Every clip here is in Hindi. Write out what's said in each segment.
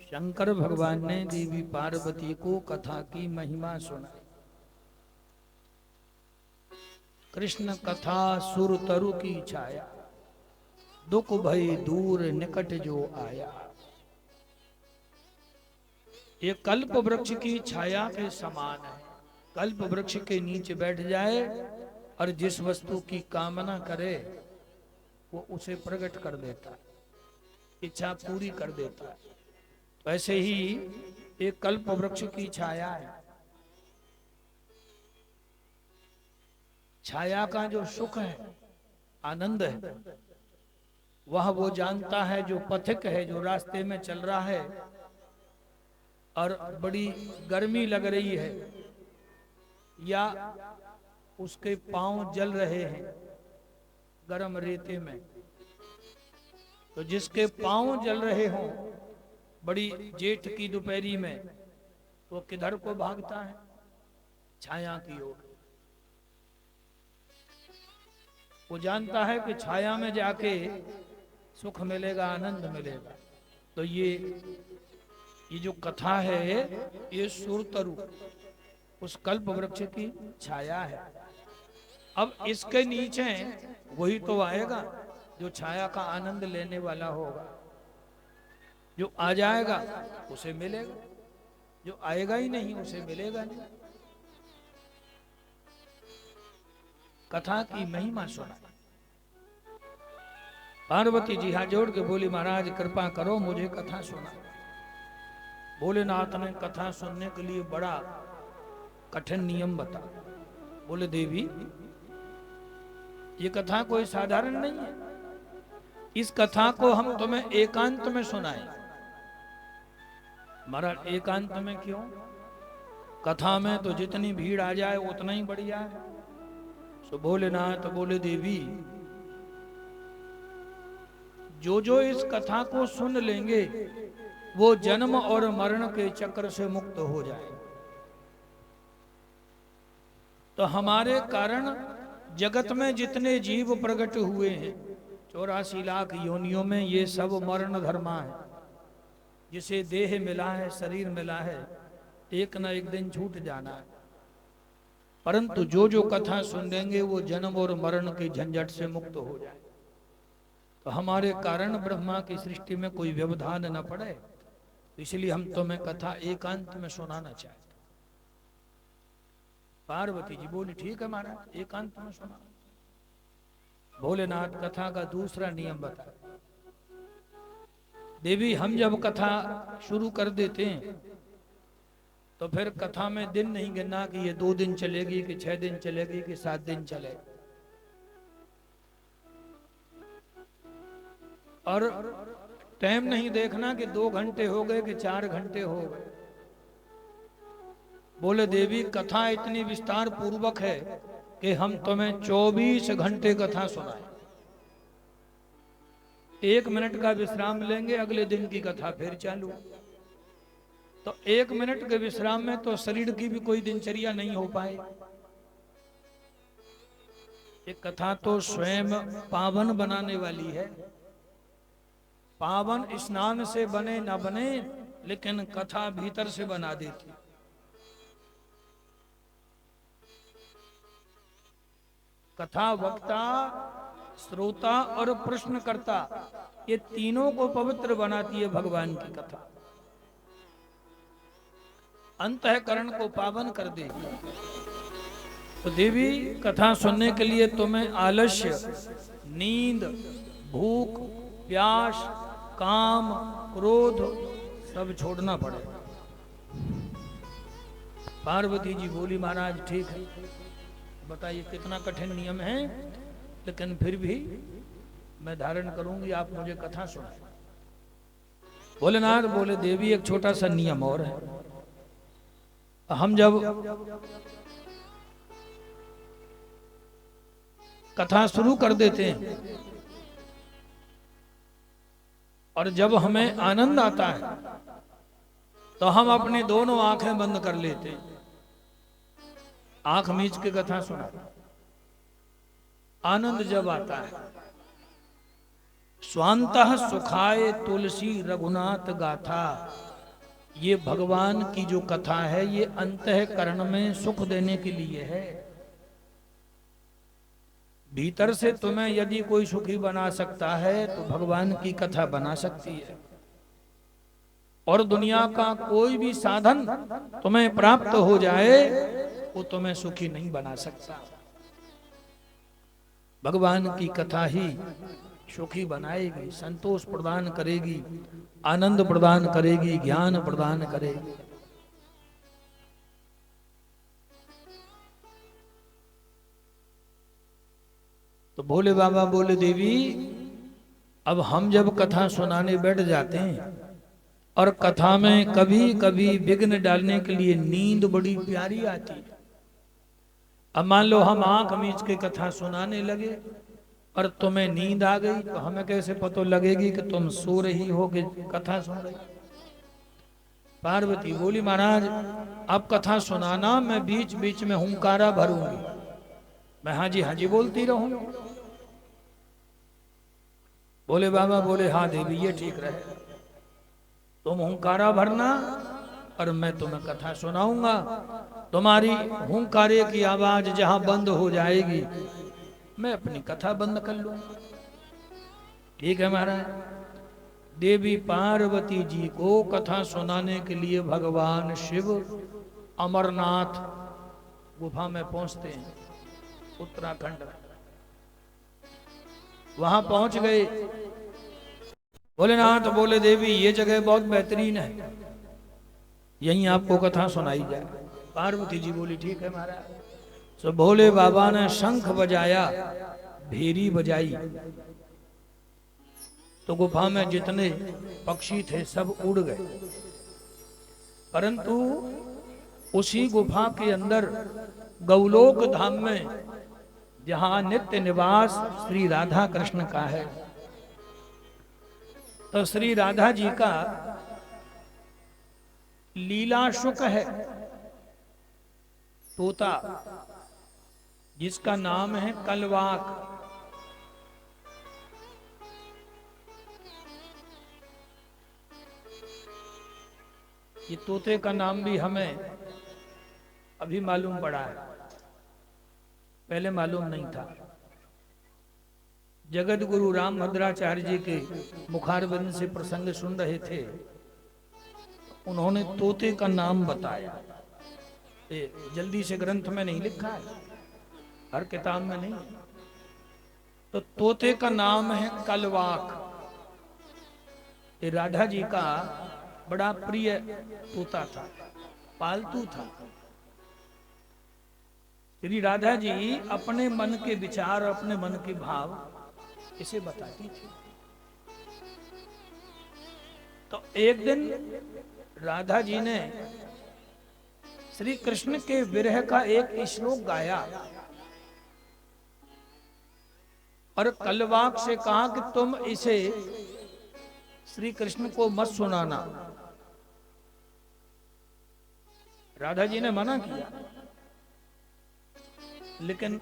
शंकर भगवान ने देवी पार्वती को कथा की महिमा सुनाई। कृष्ण कथा सुर तरु की छाया, दुख भय दूर निकट जो आया। ये कल्प वृक्ष की छाया के समान है। कल्प वृक्ष के नीचे बैठ जाए और जिस वस्तु की कामना करे वो उसे प्रकट कर देता है, इच्छा पूरी कर देता है। तो ऐसे ही एक कल्प वृक्ष की छाया है। छाया का जो सुख है, आनंद है, वह वो जानता है जो पथिक है, जो रास्ते में चल रहा है और बड़ी गर्मी लग रही है या उसके पांव जल रहे हैं गरम रेते में, तो जिसके पांव जल रहे हों बड़ी जेठ की दोपहरी में, तो किधर को भागता है? छाया की ओर। वो जानता है कि छाया में जाके सुख मिलेगा, आनंद मिलेगा। तो ये जो कथा है ये सुरतरु उस कल्प वृक्ष की छाया है। अब इसके नीचे वही तो आएगा जो छाया का आनंद लेने वाला होगा। जो आ जाएगा उसे मिलेगा, जो आएगा ही नहीं उसे मिलेगा नहीं। कथा की महिमा सुना। पार्वती जी हाथ जोड़ के बोली, महाराज कृपा करो मुझे कथा सुना। भोलेनाथ ने कथा सुनने के लिए बड़ा कठिन नियम बता। बोले देवी ये कथा कोई साधारण नहीं है, इस कथा को हम तुम्हें एकांत में सुनाएं। महाराज एकांत में क्यों? कथा में तो जितनी भीड़ आ जाए उतना ही बढ़िया है। तो भोलेनाथ बोले देवी जो इस कथा को सुन लेंगे वो जन्म और मरण के चक्र से मुक्त हो जाए। तो हमारे कारण जगत में जितने जीव प्रकट हुए हैं 84 लाख योनियों में, ये सब मरण धर्मा है। जिसे देह मिला है, शरीर मिला है, एक न एक दिन छूट जाना है। परंतु जो कथा सुन लेंगे वो जन्म और मरण के झंझट से मुक्त हो जाए। तो हमारे कारण ब्रह्मा की सृष्टि में कोई व्यवधान न पड़े, तो इसलिए हम तुम्हें कथा एकांत में सुनाना चाहते। पार्वती जी बोली ठीक है महाराज एकांत में सुना। भोलेनाथ कथा का दूसरा नियम बताए। देवी हम जब कथा शुरू कर देते हैं तो फिर कथा में दिन नहीं गिनना कि ये 2 दिन चलेगी कि 6 दिन चलेगी कि 7 दिन चलेगी। और टाइम नहीं देखना कि 2 घंटे हो गए कि 4 घंटे हो गए। बोले देवी कथा इतनी विस्तार पूर्वक है कि हम तुम्हें 24 घंटे कथा सुनाए। 1 मिनट का विश्राम लेंगे, अगले दिन की कथा फिर चालू। तो 1 मिनट के विश्राम में तो शरीर की भी कोई दिनचर्या नहीं हो पाए। एक कथा तो स्वयं पावन बनाने वाली है। पावन स्नान से बने ना बने, लेकिन कथा भीतर से बना देती। कथा वक्ता, श्रोता और प्रश्नकर्ता, ये तीनों को पवित्र बनाती है भगवान की कथा। अंतःकरण को पावन कर देगी। तो देवी कथा सुनने के लिए तुम्हें आलस्य, नींद, भूख, प्यास, काम, क्रोध सब छोड़ना पड़ेगा। पार्वती जी बोली महाराज ठीक है, बताइए कितना कठिन नियम है, लेकिन फिर भी मैं धारण करूंगी, आप मुझे कथा सुनाए। भोलेनाथ बोले देवी एक छोटा सा नियम और है। हम जब कथा शुरू कर देते हैं और जब हमें आनंद आता है तो हम अपनी दोनों आंखें बंद कर लेते हैं, आंख मीच के कथा सुनाते। आनंद जब आता है, स्वांतः सुखाय तुलसी रघुनाथ गाथा, ये भगवान की जो कथा है ये अंतःकरण में सुख देने के लिए है। भीतर से तुम्हें यदि कोई सुखी बना सकता है तो भगवान की कथा बना सकती है। और दुनिया का कोई भी साधन तुम्हें प्राप्त हो जाए वो तुम्हें सुखी नहीं बना सकता। भगवान की कथा ही सुखी बनाएगी, संतोष प्रदान करेगी, आनंद प्रदान करेगी, ज्ञान प्रदान करेगी। तो भोले बाबा बोले देवी अब हम जब कथा सुनाने बैठ जाते हैं और कथा में कभी कभी विघ्न डालने के लिए नींद बड़ी प्यारी आती है। अब मान लो हम आंख मीच के कथा सुनाने लगे और तुम्हें नींद आ गई तो हमें कैसे पता लगेगी कि तुम सो रही हो कि कथा सुन रही। पार्वती बोली महाराज अब कथा सुनाना, मैं बीच बीच में हुंकारा भरूंगी, मैं हाँ जी बोलती रहूं। बोले बाबा बोले हाँ देवी ये ठीक रहे, तुम हुंकारा भरना और मैं तुम्हें कथा सुनाऊंगा। तुम्हारी हुंकारे की आवाज जहां बंद हो जाएगी मैं अपनी कथा बंद कर लूंगा। ठीक है महाराज। देवी पार्वती जी को कथा सुनाने के लिए भगवान शिव अमरनाथ गुफा में पहुंचते हैं, उत्तराखंड। वहां पहुंच गए। भोलेनाथ बोले देवी ये जगह बहुत बेहतरीन है, यहीं आपको कथा सुनाई जाए। पार्वती जी बोली ठीक है महाराज। तो भोले बाबा ने शंख बजाया, भेरी बजाई, तो गुफा में जितने पक्षी थे सब उड़ गए। परंतु उसी गुफा के अंदर गौलोक धाम में जहां नित्य निवास श्री राधा कृष्ण का है, तो श्री राधा जी का लीला शुक है तोता, जिसका नाम है कलवाक। ये तोते का नाम भी हमें अभी मालूम पड़ा है, पहले मालूम नहीं था। जगत गुरु राम भद्राचार्य जी के मुखारबिंद से प्रसंग सुन रहे थे, उन्होंने तोते का नाम बताया। जल्दी से ग्रंथ में नहीं लिखा है, हर किताब में नहीं। तो तोते का नाम है कलवाक। ये राधा जी का बड़ा प्रिय तोता था, पालतू था। श्री राधा जी अपने मन के विचार, अपने मन के भाव इसे बताती थी। तो एक दिन राधा जी ने श्री कृष्ण के विरह का एक श्लोक गाया और कलवाक से कहा कि तुम इसे श्री कृष्ण को मत सुनाना। राधा जी ने मना किया, लेकिन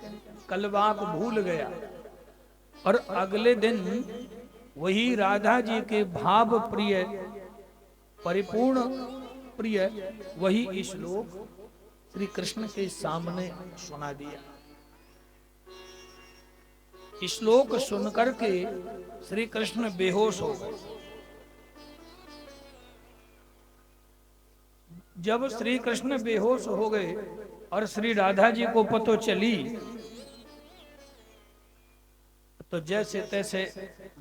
कलवाक भूल गया और अगले दिन वही राधा जी के भाव प्रिय, परिपूर्ण प्रिय वही श्लोक श्री कृष्ण के सामने सुना दिया। श्लोक सुनकर के श्री कृष्ण बेहोश हो गए। जब श्री कृष्ण बेहोश हो गए और श्री राधा जी को पता चली तो जैसे तैसे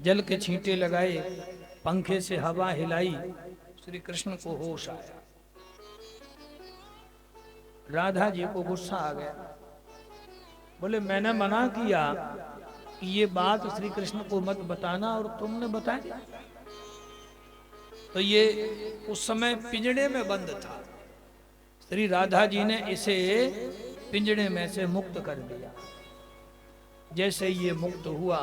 जल के छींटे लगाए, पंखे से हवा हिलाई, श्री कृष्ण को होश आया। राधा जी को गुस्सा आ गया, बोले मैंने मना किया कि ये बात श्री कृष्ण को मत बताना और तुमने बताया। तो ये उस समय पिंजड़े में बंद था, श्री राधा जी ने इसे पिंजड़े में से मुक्त कर दिया। जैसे ये मुक्त हुआ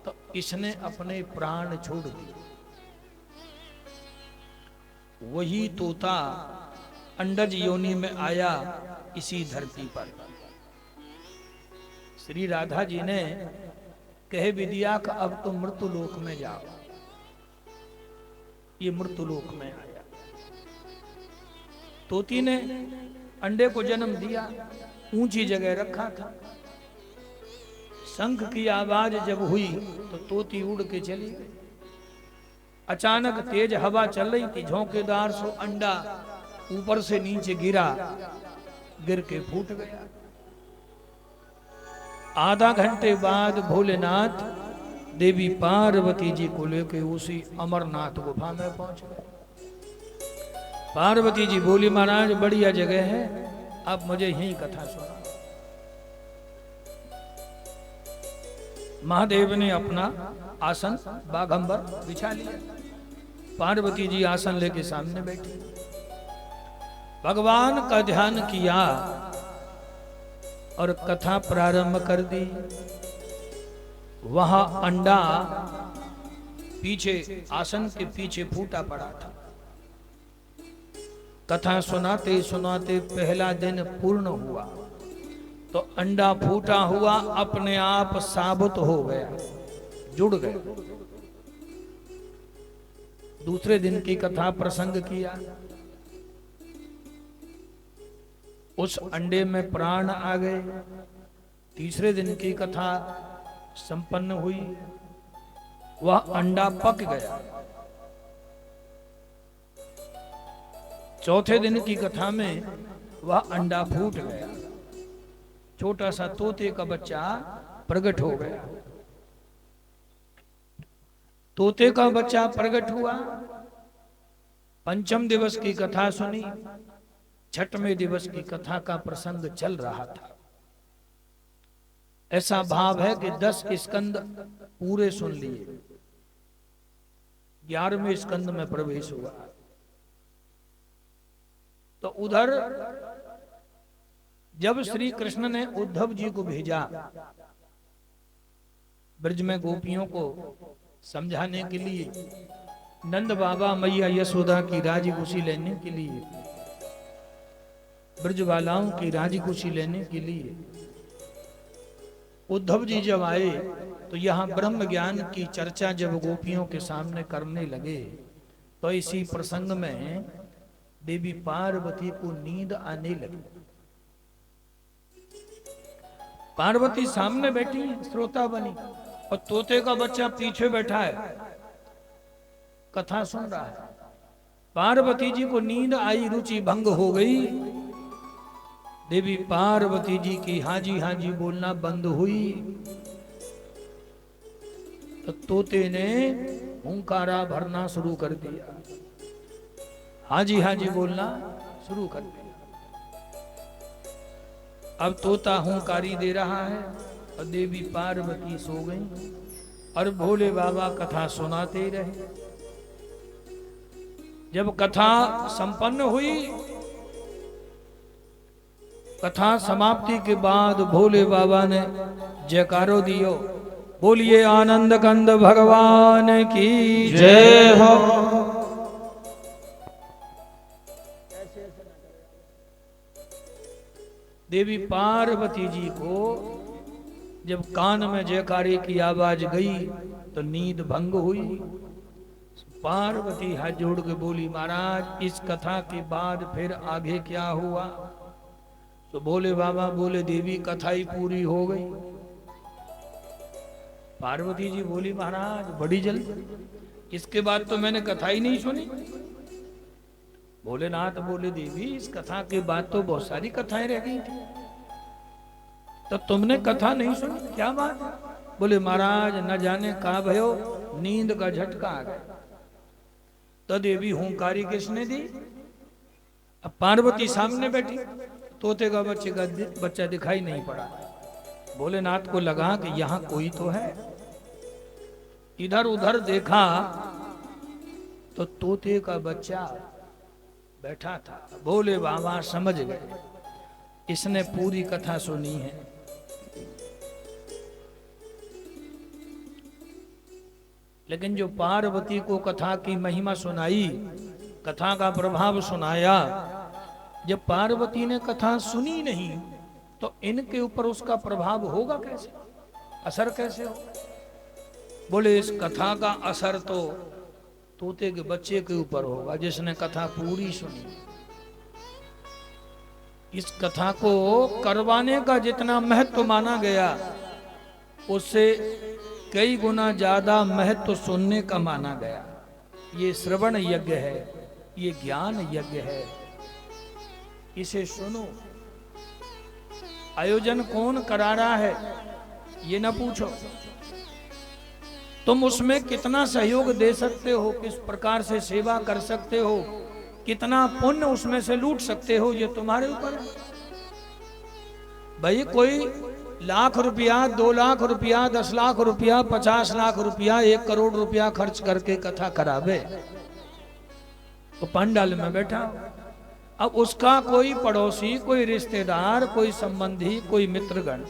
तो इसने अपने प्राण छोड़ दिए। वही तोता अंडज योनि में आया इसी धरती पर। श्री राधा जी ने कह भी दिया कि अब तो मृत्यु लोक में जाओ। ये मृत्यु लोक में आया। तोती ने अंडे को जन्म दिया, ऊंची जगह रखा था। शंख की आवाज जब हुई तो तोती उड़ के चली गई। अचानक तेज हवा चल रही थी, झोंकेदार सो अंडा ऊपर से नीचे गिरा, गिर के फूट गया। आधा घंटे बाद भोलेनाथ देवी पार्वती जी को लेकर उसी अमरनाथ गुफा में पहुंच गए। पार्वती जी बोली, महाराज बढ़िया जगह है, आप मुझे यही कथा सुना। महादेव ने अपना आसन बाघंबर बिछा लिया। पार्वती जी आसन लेके सामने बैठी, भगवान का ध्यान किया और कथा प्रारंभ कर दी। वहां अंडा पीछे, आसन के पीछे फूटा पड़ा था। कथा सुनाते सुनाते पहला दिन पूर्ण हुआ तो अंडा फूटा हुआ अपने आप साबित हो गया, जुड़ गया। दूसरे दिन की कथा प्रसंग किया, उस अंडे में प्राण आ गए। तीसरे दिन की कथा संपन्न हुई, वह अंडा पक गया। चौथे दिन की कथा में वह अंडा फूट गया, छोटा सा तोते का बच्चा प्रकट हो गया। तोते का बच्चा प्रकट हुआ। पंचम दिवस की कथा सुनी, छठवें दिवस की कथा का प्रसंग चल रहा था। ऐसा भाव है कि 10 स्कंद पूरे सुन लिए, 11वें स्कंद में प्रवेश हुआ। तो उधर जब श्री कृष्ण ने उद्धव जी को भेजा ब्रज में गोपियों को समझाने के लिए, नंद बाबा मैया यशोदा की राजी खुशी लेने के लिए, ब्रजवालाओं की राजी खुशी लेने के लिए उद्धव जी जब आए तो यहाँ ब्रह्म ज्ञान की चर्चा जब गोपियों के सामने करने लगे तो इसी प्रसंग में देवी पार्वती को नींद आने लगी। पार्वती सामने बैठी है, श्रोता बनी, और तोते का बच्चा पीछे बैठा है, कथा सुन रहा है। पार्वती जी को नींद आई, रुचि भंग हो गई। देवी पार्वती जी की हाजी हाजी बोलना बंद हुई तो तोते ने हुंकारा भरना शुरू कर दिया, हाजी हाजी बोलना शुरू कर दिया। अब तोता हुंकारी दे रहा है और देवी पार्वती सो गई और भोले बाबा कथा सुनाते रहे। जब कथा संपन्न हुई, कथा समाप्ति के बाद भोले बाबा ने जयकारो दियो, बोलिए आनंद कंद भगवान की जय हो। देवी पार्वती जी को जब कान में जयकारे की आवाज गई तो नींद भंग हुई। पार्वती हाथ जोड़ के बोली, महाराज इस कथा के बाद फिर आगे क्या हुआ? तो भोले बाबा बोले, देवी कथा ही पूरी हो गई। पार्वती जी बोली, महाराज बड़ी जल्दी, इसके बाद तो मैंने कथा ही नहीं सुनी। भोलेनाथ बोले, देवी इस कथा के बाद तो बहुत सारी कथाएं रह गई थी, तो तुमने कथा नहीं सुनी, क्या बात? बोले, महाराज न जाने कहां भयो, नींद का झटका आ गया। तो देवी हुंकारी किसने दी? अब पार्वती सामने बैठी, तोते का बच्चा दिखाई नहीं पड़ा। भोलेनाथ को लगा कि यहां कोई तो है। इधर उधर देखा तो तोते का बच्चा बैठा था। भोले बाबा समझ गए इसने पूरी कथा सुनी है। लेकिन जो पार्वती को कथा की महिमा सुनाई, कथा का प्रभाव सुनाया, जब पार्वती ने कथा सुनी नहीं तो इनके ऊपर उसका प्रभाव होगा कैसे, असर कैसे हो? बोले, इस कथा का असर तो तोते के बच्चे के ऊपर होगा जिसने कथा पूरी सुनी। इस कथा को करवाने का जितना महत्व माना गया, उससे कई गुना ज्यादा महत्व सुनने का माना गया। ये श्रवण यज्ञ है, ये ज्ञान यज्ञ है, इसे सुनो। आयोजन कौन करा रहा है ये ना पूछो, तुम उसमें कितना सहयोग दे सकते हो, किस प्रकार से सेवा कर सकते हो, कितना पुण्य उसमें से लूट सकते हो, ये तुम्हारे ऊपर है। भाई कोई लाख रुपया, 2 लाख रुपया, 10 लाख रुपया, 50 लाख रुपया, 1 करोड़ रुपया खर्च करके कथा करावे तो पंडाल में बैठा, अब उसका कोई पड़ोसी, कोई रिश्तेदार, कोई संबंधी, कोई मित्रगण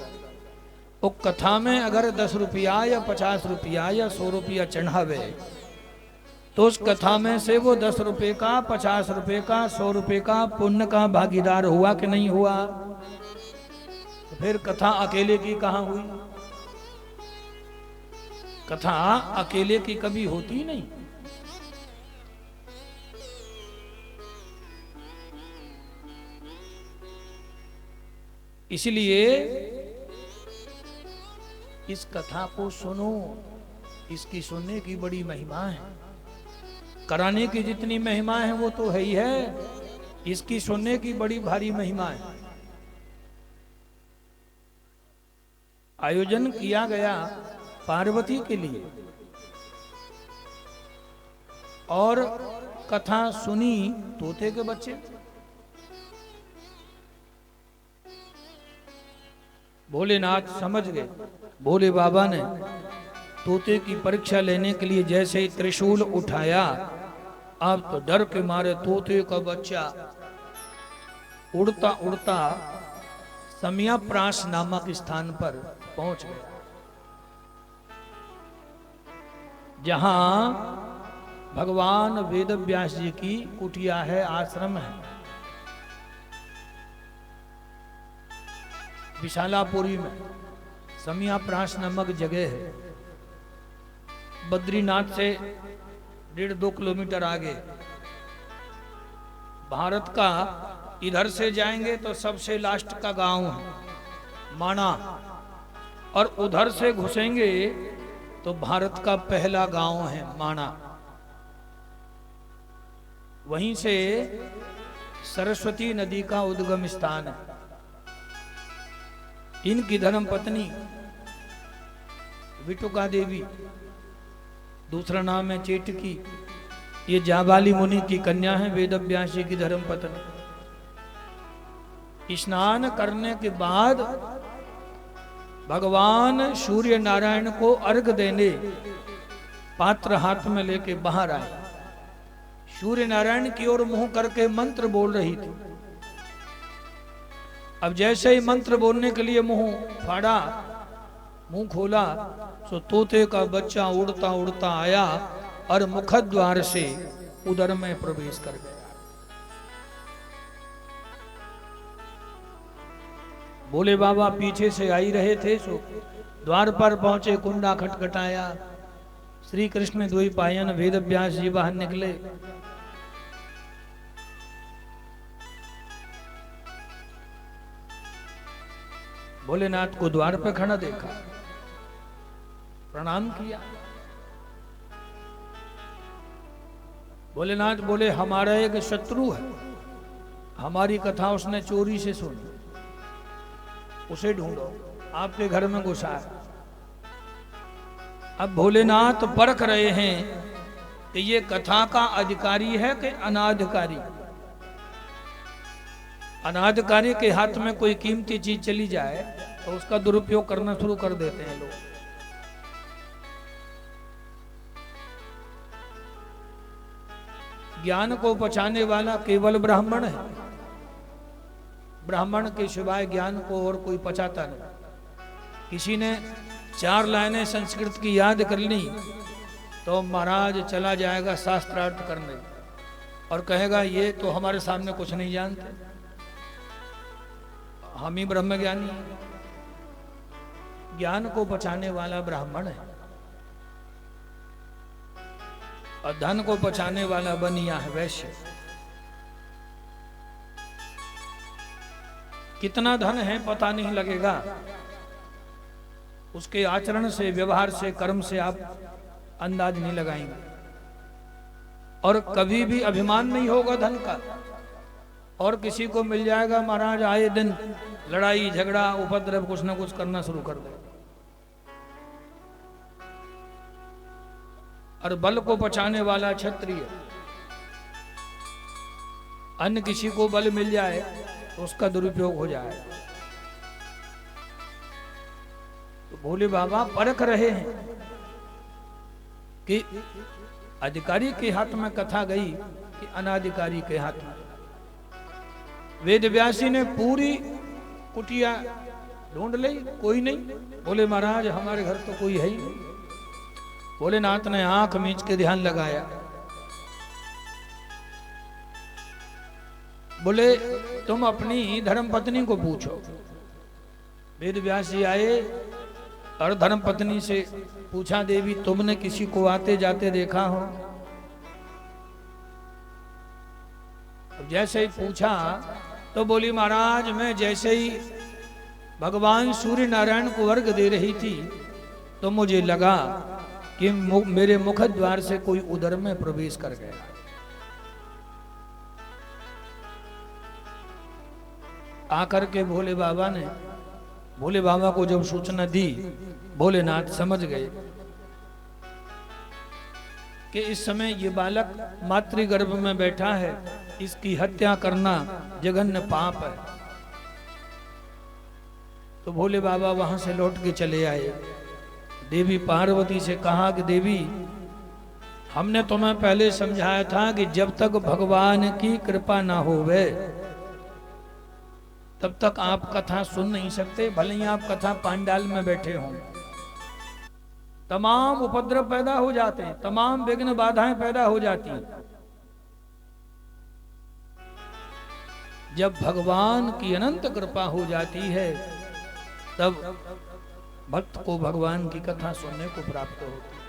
वो कथा में अगर 10 रुपया या 50 रुपया या 100 रुपया चढ़ावे तो उस कथा में से वो 10 रुपए का, 50 रुपए का, 100 रुपए का पुण्य का भागीदार हुआ कि नहीं हुआ? तो फिर कथा अकेले की कहां हुई? कथा अकेले की कभी होती नहीं। इसलिए इस कथा को सुनो, इसकी सुनने की बड़ी महिमा है। कराने की जितनी महिमा है वो तो है ही है, इसकी सुनने की बड़ी भारी महिमा है। आयोजन किया गया पार्वती के लिए और कथा सुनी तोते के बच्चे। भोलेनाथ समझ गए, भोले बाबा ने तोते की परीक्षा लेने के लिए जैसे ही त्रिशूल उठाया, अब तो डर के मारे तोते का बच्चा उड़ता उड़ता समयाप्रास नामक स्थान पर पहुंच गया, जहां भगवान वेदव्यास जी की कुटिया है, आश्रम है। विशालापुरी में समयाप्रास नामक जगह है, बद्रीनाथ से 1.5-2 किलोमीटर आगे। भारत का इधर से जाएंगे तो सबसे लास्ट का गांव है माणा, और उधर से घुसेंगे तो भारत का पहला गांव है माणा। वहीं से सरस्वती नदी का उद्गम स्थान है। इनकी धर्म पत्नी विटुका देवी, दूसरा नाम है चेटकी, ये जाबाली मुनि की कन्या है, वेदव्यास जी की धर्म पत्नी। स्नान करने के बाद भगवान सूर्य नारायण को अर्घ देने पात्र हाथ में लेके बाहर आए। सूर्य नारायण की ओर मुंह करके मंत्र बोल रही थी। अब जैसे ही मंत्र बोलने के लिए मुंह फाड़ा, मुंह खोला, तो तोते का बच्चा उड़ता उड़ता आया और मुखद्वार से उदर में प्रवेश कर गया। भोले बाबा पीछे से आई रहे थे, सो द्वार पर पहुंचे, कुंडा खटखटाया। श्री कृष्ण द्वैपायन वेदव्यास जी बाहर निकले। भोलेनाथ को द्वार पर खड़ा देखा, प्रणाम किया। भोलेनाथ बोले, हमारा एक शत्रु है, हमारी कथा उसने चोरी से सुनी, उसे ढूंढो, आपके घर में घुसा है। अब भोलेनाथ परख रहे हैं कि ये कथा का अधिकारी है कि अनाधिकारी। अनाधिकारी के हाथ में कोई कीमती चीज चली जाए तो उसका दुरुपयोग करना शुरू कर देते हैं लोग। ज्ञान को पहचानने वाला केवल ब्राह्मण है। ब्राह्मण के सिवाय ज्ञान को और कोई पचाता नहीं। किसी ने 4 लाइनें संस्कृत की याद कर ली तो महाराज चला जाएगा शास्त्रार्थ करने और कहेगा ये तो हमारे सामने कुछ नहीं जानते, हम ही ब्रह्म ज्ञानी हैं। ज्ञान को पहचानने वाला ब्राह्मण है और धन को पहचानने वाला बनिया है वैश्य। कितना धन है पता नहीं लगेगा, उसके आचरण से, व्यवहार से, कर्म से आप अंदाज नहीं लगाएंगे। और कभी भी अभिमान नहीं होगा धन का। और किसी को मिल जाएगा महाराज, आए दिन लड़ाई झगड़ा उपद्रव कुछ ना कुछ करना शुरू कर दे। और बल को बचाने वाला क्षत्रिय, अन्य किसी को बल मिल जाए तो उसका दुरुपयोग हो जाए। तो भोले बाबा परख रहे हैं कि अधिकारी के हाथ में कथा गई कि अनाधिकारी के हाथ में। वेद व्यासी ने पूरी कुटिया ढूंढ ली, कोई नहीं। बोले महाराज हमारे घर तो कोई है ही नहीं। भोलेनाथ ने आंख मींच के ध्यान लगाया, बोले तुम अपनी धर्मपत्नी को पूछो। वेद व्यासी आए और धर्मपत्नी से पूछा, देवी तुमने किसी को आते जाते देखा हो? जैसे ही पूछा तो बोली महाराज मैं जैसे ही भगवान सूर्य नारायण को अर्घ दे रही थी तो मुझे लगा कि मेरे मुख द्वार से कोई उदर में प्रवेश कर गया। आकर के भोले बाबा को जब सूचना दी, भोलेनाथ समझ गए कि इस समय ये बालक मातृगर्भ में बैठा है, इसकी हत्या करना जघन्य पाप है। तो भोले बाबा वहां से लौट के चले आए। देवी पार्वती से कहा कि देवी हमने तुम्हें पहले समझाया था कि जब तक भगवान की कृपा ना होवे तब तक आप कथा सुन नहीं सकते, भले ही आप कथा पांडाल में बैठे हों। तमाम उपद्रव पैदा हो जाते हैं, तमाम विघ्न बाधाएं पैदा हो जाती हैं। जब भगवान की अनंत कृपा हो जाती है तब भक्त को भगवान की कथा सुनने को प्राप्त होती है।